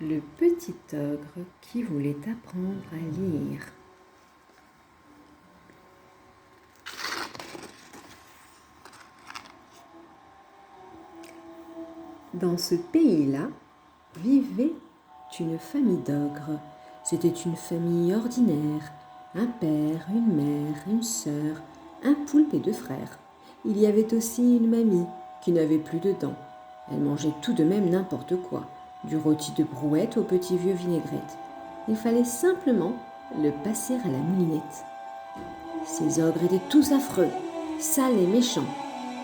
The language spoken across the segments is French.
Le petit ogre qui voulait apprendre à lire. Dans ce pays-là, vivait une famille d'ogres. C'était une famille ordinaire. Un père, une mère, une sœur, un poulpe et 2 frères. Il y avait aussi une mamie qui n'avait plus de dents. Elle mangeait tout de même n'importe quoi, du rôti de brouette au petit vieux vinaigrette. Il fallait simplement le passer à la moulinette. Ces ogres étaient tous affreux, sales et méchants.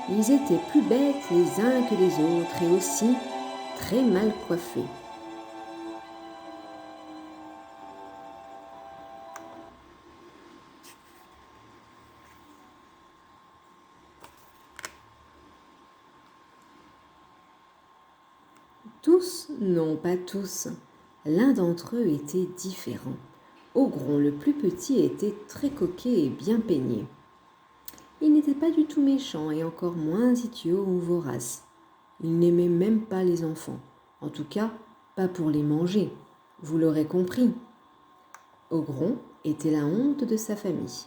Ils étaient plus bêtes les uns que les autres et aussi très mal coiffés. Tous, non pas tous. L'un d'entre eux était différent. Ogron, le plus petit, était très coquet et bien peigné. Il n'était pas du tout méchant et encore moins idiot ou vorace. Il n'aimait même pas les enfants. En tout cas, pas pour les manger. Vous l'aurez compris. Ogron était la honte de sa famille.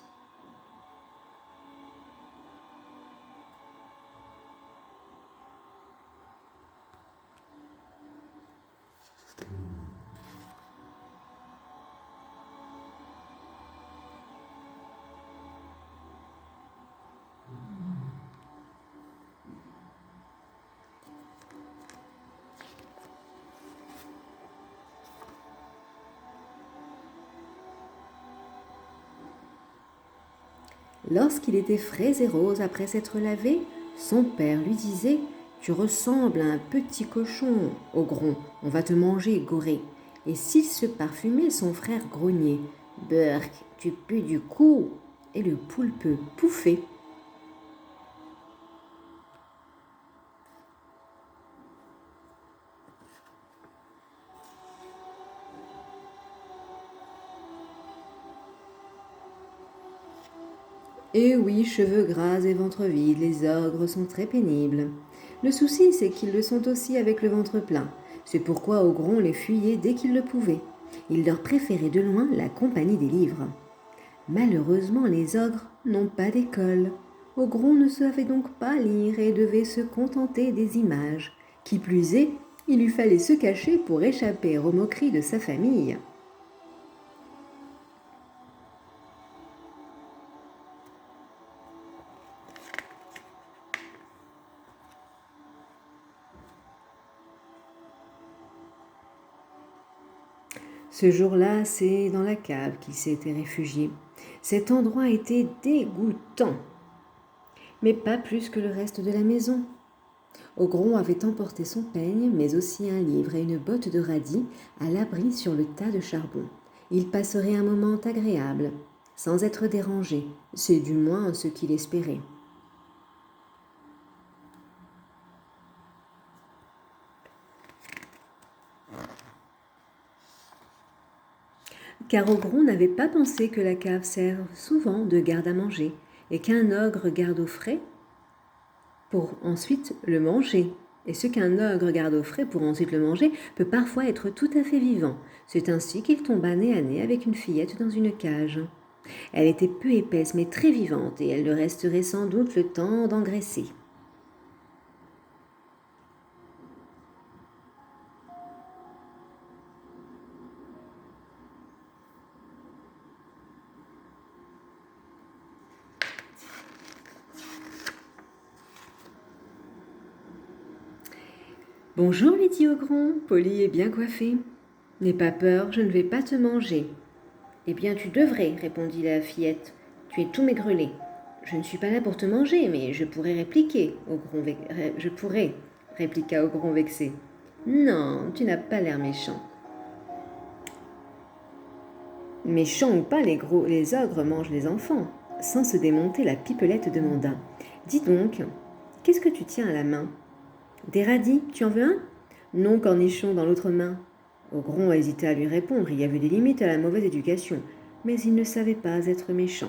Lorsqu'il était frais et rose après s'être lavé, son père lui disait « Tu ressembles à un petit cochon, Ogron, on va te manger, goré. » Et s'il se parfumait, son frère grognait « Burk, tu pues du cou !» Et le poulpe pouffait. Et oui, cheveux gras et ventre vide, les ogres sont très pénibles. Le souci, c'est qu'ils le sont aussi avec le ventre plein. C'est pourquoi Ogron les fuyait dès qu'il le pouvait. Il leur préférait de loin la compagnie des livres. Malheureusement, les ogres n'ont pas d'école. Ogron ne savait donc pas lire et devait se contenter des images. Qui plus est, il lui fallait se cacher pour échapper aux moqueries de sa famille. Ce jour-là, c'est dans la cave qu'il s'était réfugié. Cet endroit était dégoûtant, mais pas plus que le reste de la maison. Ogron avait emporté son peigne, mais aussi un livre et une botte de radis à l'abri sur le tas de charbon. Il passerait un moment agréable, sans être dérangé. C'est du moins ce qu'il espérait. Car Ogron n'avait pas pensé que la cave sert souvent de garde à manger et qu'un ogre garde au frais pour ensuite le manger. Et ce qu'un ogre garde au frais pour ensuite le manger peut parfois être tout à fait vivant. C'est ainsi qu'il tomba nez à nez avec une fillette dans une cage. Elle était peu épaisse mais très vivante et elle le resterait sans doute le temps d'engraisser. Bonjour, lui dit Ogron, poli et bien coiffé. N'aie pas peur, je ne vais pas te manger. Eh bien, tu devrais, répondit la fillette. Tu es tout maigrelé. Je ne suis pas là pour te manger, mais je pourrais répliquer, je pourrais, répliqua Ogron vexé. Non, tu n'as pas l'air méchant. Méchant ou pas, les ogres mangent les enfants. Sans se démonter, la pipelette demanda. Dis donc, qu'est-ce que tu tiens à la main? Des radis, tu en veux un? Non, cornichon, dans l'autre main. Ogron hésitait à lui répondre, il y avait des limites à la mauvaise éducation, mais il ne savait pas être méchant.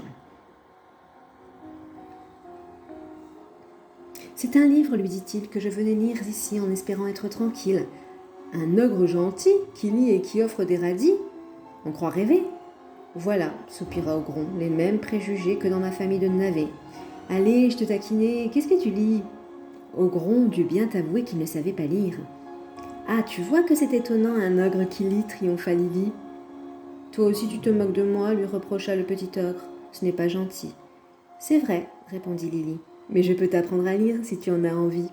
C'est un livre, lui dit-il, que je venais lire ici en espérant être tranquille. Un ogre gentil qui lit et qui offre des radis? On croit rêver. Voilà, soupira Ogron, les mêmes préjugés que dans ma famille de navets. Allez, je te taquinais, qu'est-ce que tu lis? Ogron dut bien t'avouer qu'il ne savait pas lire. Ah, tu vois que c'est étonnant un ogre qui lit, triompha Lily. Toi aussi tu te moques de moi, lui reprocha le petit ogre. Ce n'est pas gentil. C'est vrai, répondit Lily, mais je peux t'apprendre à lire si tu en as envie.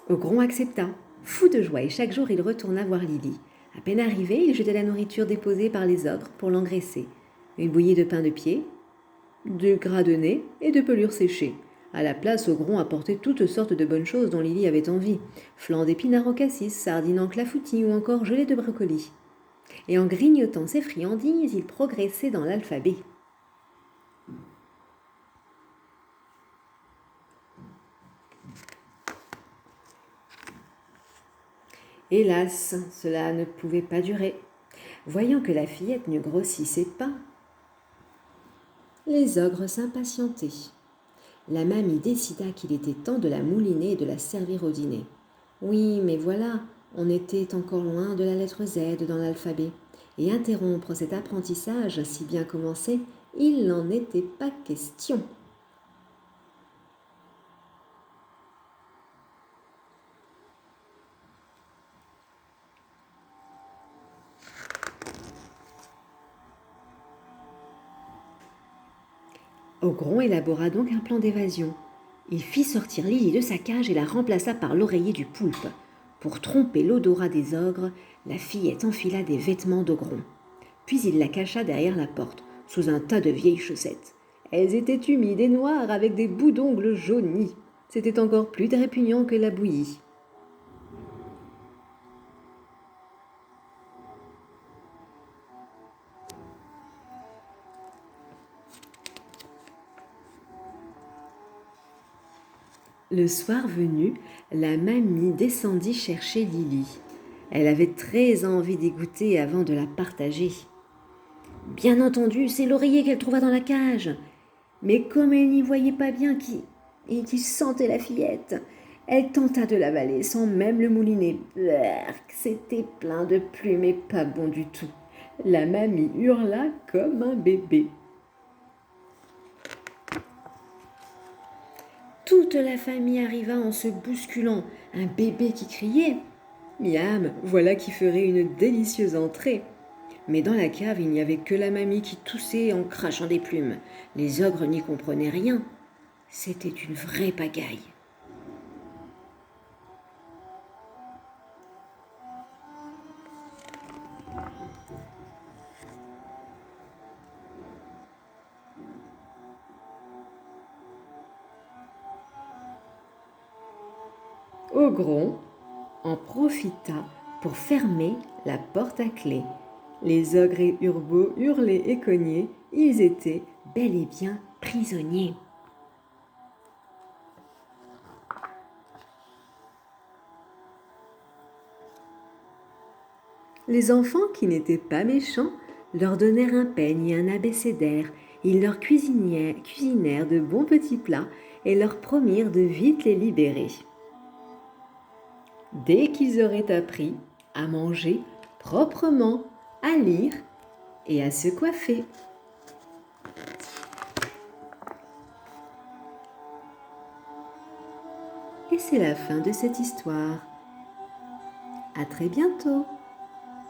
Ogron accepta, fou de joie, et chaque jour il retourna voir Lily. À peine arrivé, il jetait la nourriture déposée par les ogres pour l'engraisser. Une bouillie de pain de pied, de gras de nez et de pelures séchées. À la place, Ogron apportait toutes sortes de bonnes choses dont Lily avait envie. Flancs d'épinards au cassis, sardines en clafoutis ou encore gelée de brocoli. Et en grignotant ces friandises, il progressait dans l'alphabet. Hélas, cela ne pouvait pas durer. Voyant que la fillette ne grossissait pas, les ogres s'impatientaient. La mamie décida qu'il était temps de la mouliner et de la servir au dîner. Oui, mais voilà, on était encore loin de la lettre Z dans l'alphabet, et interrompre cet apprentissage si bien commencé, il n'en était pas question. Ogron élabora donc un plan d'évasion. Il fit sortir Lily de sa cage et la remplaça par l'oreiller du poulpe. Pour tromper l'odorat des ogres, la fillette enfila des vêtements d'Ogron. Puis il la cacha derrière la porte, sous un tas de vieilles chaussettes. Elles étaient humides et noires avec des bouts d'ongles jaunis. C'était encore plus répugnant que la bouillie. Le soir venu, la mamie descendit chercher Lily. Elle avait très envie d'y goûter avant de la partager. Bien entendu, c'est l'oreiller qu'elle trouva dans la cage. Mais comme elle n'y voyait pas bien qui sentait la fillette, elle tenta de l'avaler sans même le mouliner. Berk, c'était plein de plumes et pas bon du tout. La mamie hurla comme un bébé. Toute la famille arriva en se bousculant. Un bébé qui criait. Miam, voilà qui ferait une délicieuse entrée. Mais dans la cave, il n'y avait que la mamie qui toussait en crachant des plumes. Les ogres n'y comprenaient rien. C'était une vraie pagaille. Ogron en profita pour fermer la porte à clé. Les ogres et Urbeaux hurlaient et cognaient. Ils étaient bel et bien prisonniers. Les enfants, qui n'étaient pas méchants, leur donnèrent un peigne et un abécédaire. Ils leur cuisinèrent de bons petits plats et leur promirent de vite les libérer. Dès qu'ils auraient appris à manger proprement, à lire et à se coiffer. Et c'est la fin de cette histoire. À très bientôt.